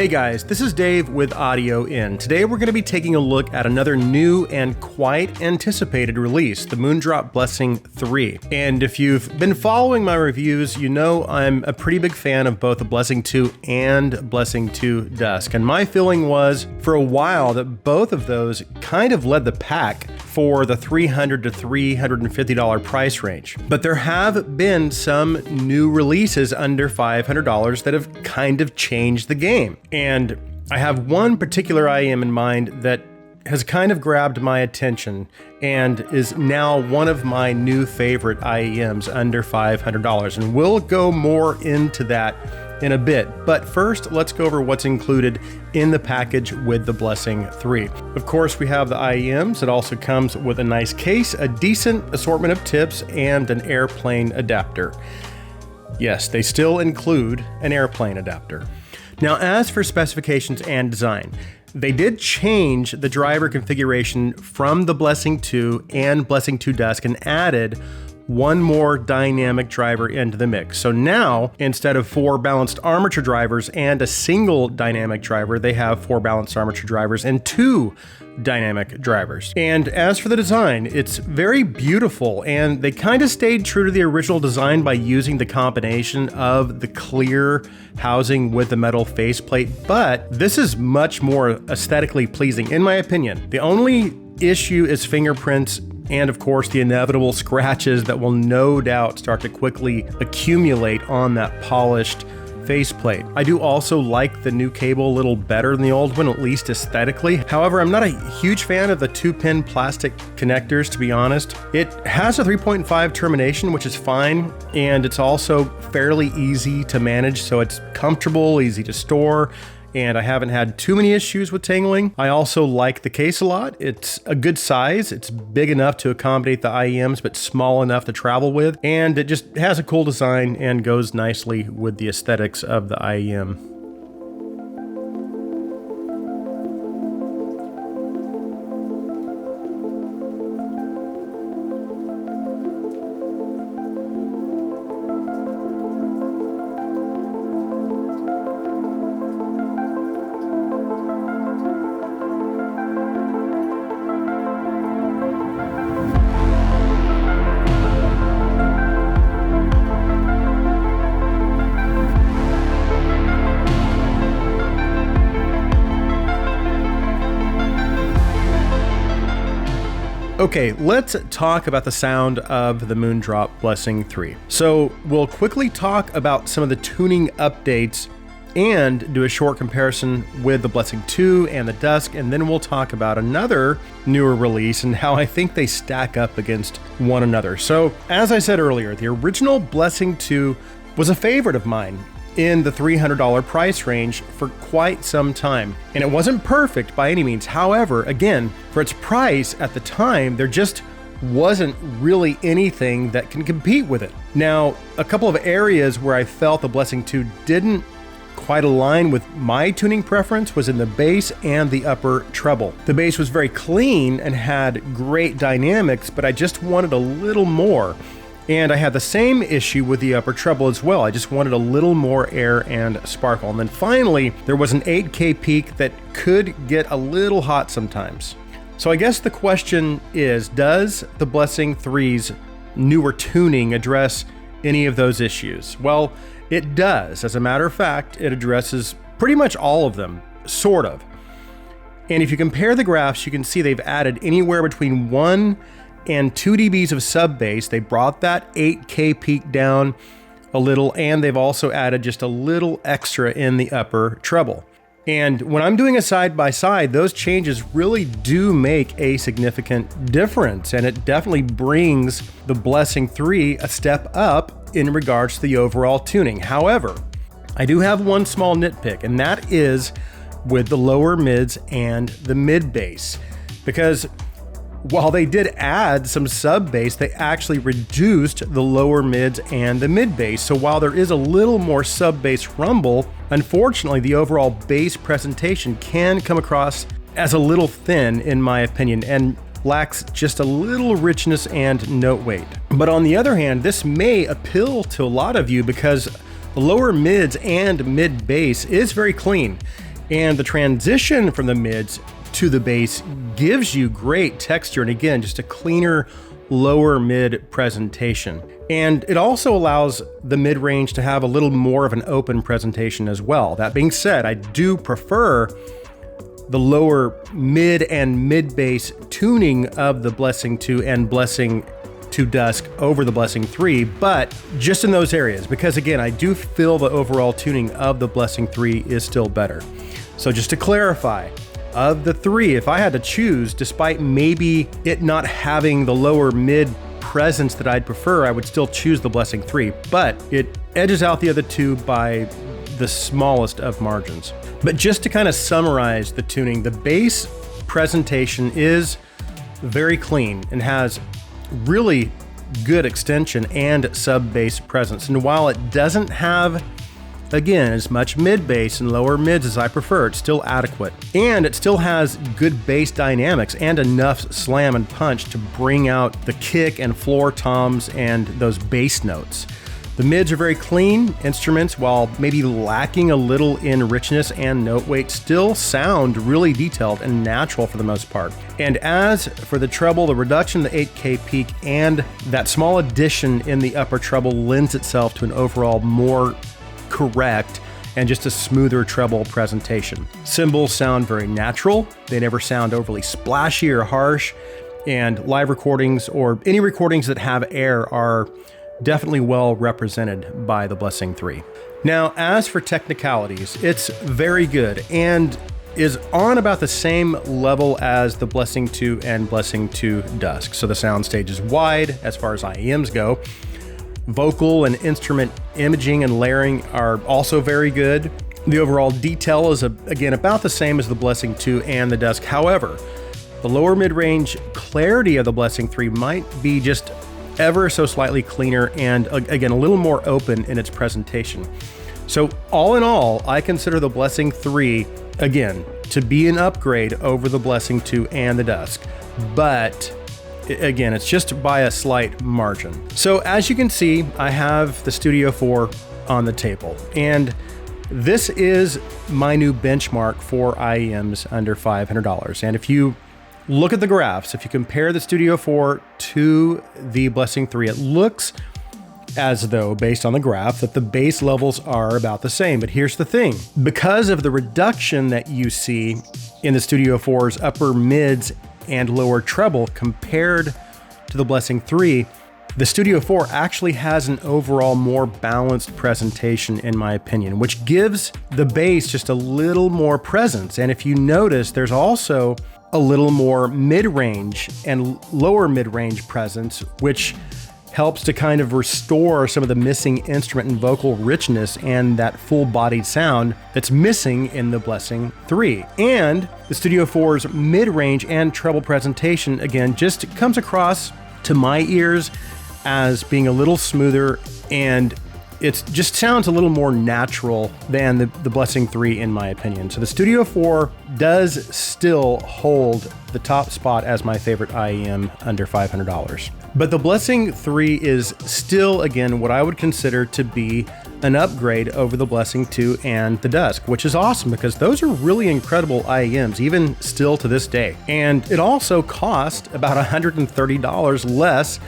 Hey guys, this is Dave with Audio In. Today we're going to be taking a look at another new and quite anticipated release, the Moondrop Blessing 3. And if you've been following my reviews, you know I'm a pretty big fan of both the Blessing 2 and Blessing 2 Dusk. And my feeling was, for a while, that both of those kind of led the pack for the $300 to $350 price range. But there have been some new releases under $500 that have kind of changed the game. And I have one particular IEM in mind that has kind of grabbed my attention and is now one of my new favorite IEMs under $500. And we'll go more into that in a bit. But first, let's go over what's included in the package with the Blessing 3. Of course, we have the IEMs. It also comes with a nice case, a decent assortment of tips, and an airplane adapter. Yes, they still include an airplane adapter. Now, as for specifications and design, they did change the driver configuration from the Blessing 2 and Blessing 2 Dusk and added one more dynamic driver into the mix. So now, instead of 4 balanced armature drivers and a single dynamic driver, they have 4 balanced armature drivers and 2 dynamic drivers. And as for the design, it's very beautiful, and they kind of stayed true to the original design by using the combination of the clear housing with the metal faceplate, but this is much more aesthetically pleasing, in my opinion. The only issue is fingerprints and, of course, the inevitable scratches that will no doubt start to quickly accumulate on that polished faceplate. I do also like the new cable a little better than the old one, at least aesthetically. However, I'm not a huge fan of the 2-pin plastic connectors, to be honest. It has a 3.5 termination, which is fine, and it's also fairly easy to manage, so it's comfortable, easy to store, and I haven't had too many issues with tangling. I also like the case a lot. It's a good size. It's big enough to accommodate the IEMs, but small enough to travel with. And it just has a cool design and goes nicely with the aesthetics of the IEM. Okay, let's talk about the sound of the Moondrop Blessing 3. So we'll quickly talk about some of the tuning updates and do a short comparison with the Blessing 2 and the Dusk, and then we'll talk about another newer release and how I think they stack up against one another. So, as I said earlier, the original Blessing 2 was a favorite of mine in the $300 price range for quite some time. And it wasn't perfect by any means. However, again, for its price at the time, there just wasn't really anything that can compete with it. Now, a couple of areas where I felt the Blessing 2 didn't quite align with my tuning preference was in the bass and the upper treble. The bass was very clean and had great dynamics, but I just wanted a little more. And I had the same issue with the upper treble as well. I just wanted a little more air and sparkle. And then finally, there was an 8K peak that could get a little hot sometimes. So I guess the question is, does the Blessing 3's newer tuning address any of those issues? Well, it does. As a matter of fact, it addresses pretty much all of them, sort of. And if you compare the graphs, you can see they've added anywhere between 1 and 2 dBs of sub bass. They brought that 8K peak down a little, and they've also added just a little extra in the upper treble. And when I'm doing a side-by-side, those changes really do make a significant difference, and it definitely brings the Blessing 3 a step up in regards to the overall tuning. However, I do have one small nitpick, and that is with the lower mids and the mid bass, because while they did add some sub bass, they actually reduced the lower mids and the mid bass. So while there is a little more sub bass rumble, unfortunately the overall bass presentation can come across as a little thin, in my opinion, and lacks just a little richness and note weight. But on the other hand, this may appeal to a lot of you because the lower mids and mid bass is very clean. And the transition from the mids to the bass gives you great texture, and again, just a cleaner lower mid presentation. And it also allows the mid range to have a little more of an open presentation as well. That being said, I do prefer the lower mid and mid bass tuning of the Blessing 2 and Blessing to Dusk over the Blessing 3, but just in those areas, because again, I do feel the overall tuning of the Blessing 3 is still better. So just to clarify, of the three, if I had to choose, despite maybe it not having the lower mid presence that I'd prefer, I would still choose the Blessing 3, but it edges out the other two by the smallest of margins. But just to kind of summarize the tuning, the bass presentation is very clean and has really good extension and sub bass presence. And while it doesn't have, again, as much mid bass and lower mids as I prefer, it's still adequate. And it still has good bass dynamics and enough slam and punch to bring out the kick and floor toms and those bass notes. The mids are very clean instruments, while maybe lacking a little in richness and note weight, still sound really detailed and natural for the most part. And as for the treble, the reduction, the 8K peak, and that small addition in the upper treble lends itself to an overall more correct and just a smoother treble presentation. Cymbals sound very natural. They never sound overly splashy or harsh, and live recordings or any recordings that have air are definitely well represented by the Blessing 3. Now, as for technicalities, it's very good and is on about the same level as the Blessing 2 and Blessing 2 Dusk. So the soundstage is wide as far as IEMs go. Vocal and instrument imaging and layering are also very good. The overall detail is, again, about the same as the Blessing 2 and the Dusk. However, the lower mid-range clarity of the Blessing 3 might be just ever so slightly cleaner and, again, a little more open in its presentation. So all in all, I consider the Blessing 3, again, to be an upgrade over the Blessing 2 and the Dusk. But again, it's just by a slight margin. So as you can see, I have the Studio 4 on the table, and this is my new benchmark for IEMs under $500. And if you look at the graphs, if you compare the Studio 4 to the Blessing 3, it looks as though, based on the graph, that the bass levels are about the same. But here's the thing. Because of the reduction that you see in the Studio 4's upper mids and lower treble compared to the Blessing 3, the Studio 4 actually has an overall more balanced presentation, in my opinion, which gives the bass just a little more presence. And if you notice, there's also a little more mid-range and lower mid-range presence, which helps to kind of restore some of the missing instrument and vocal richness and that full-bodied sound that's missing in the Blessing 3. And the Studio 4's mid-range and treble presentation, again, just comes across to my ears as being a little smoother, and it just sounds a little more natural than the Blessing 3, in my opinion. So the Studio 4 does still hold the top spot as my favorite IEM under $500. But the Blessing 3 is still, again, what I would consider to be an upgrade over the Blessing 2 and the Dusk, which is awesome because those are really incredible IEMs, even still to this day. And it also cost about $130 less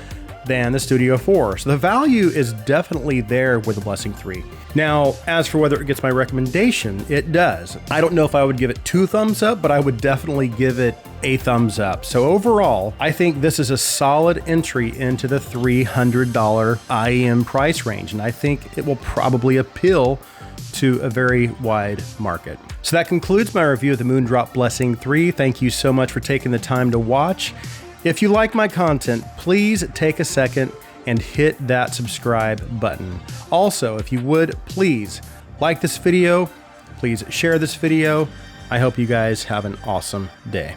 than the Studio 4. So the value is definitely there with the Blessing 3. Now, as for whether it gets my recommendation, it does. I don't know if I would give it 2 thumbs up, but I would definitely give it a thumbs up. So overall, I think this is a solid entry into the $300 IEM price range, and I think it will probably appeal to a very wide market. So that concludes my review of the Moondrop Blessing 3. Thank you so much for taking the time to watch. If you like my content, please take a second and hit that subscribe button. Also, if you would, please like this video, please share this video. I hope you guys have an awesome day.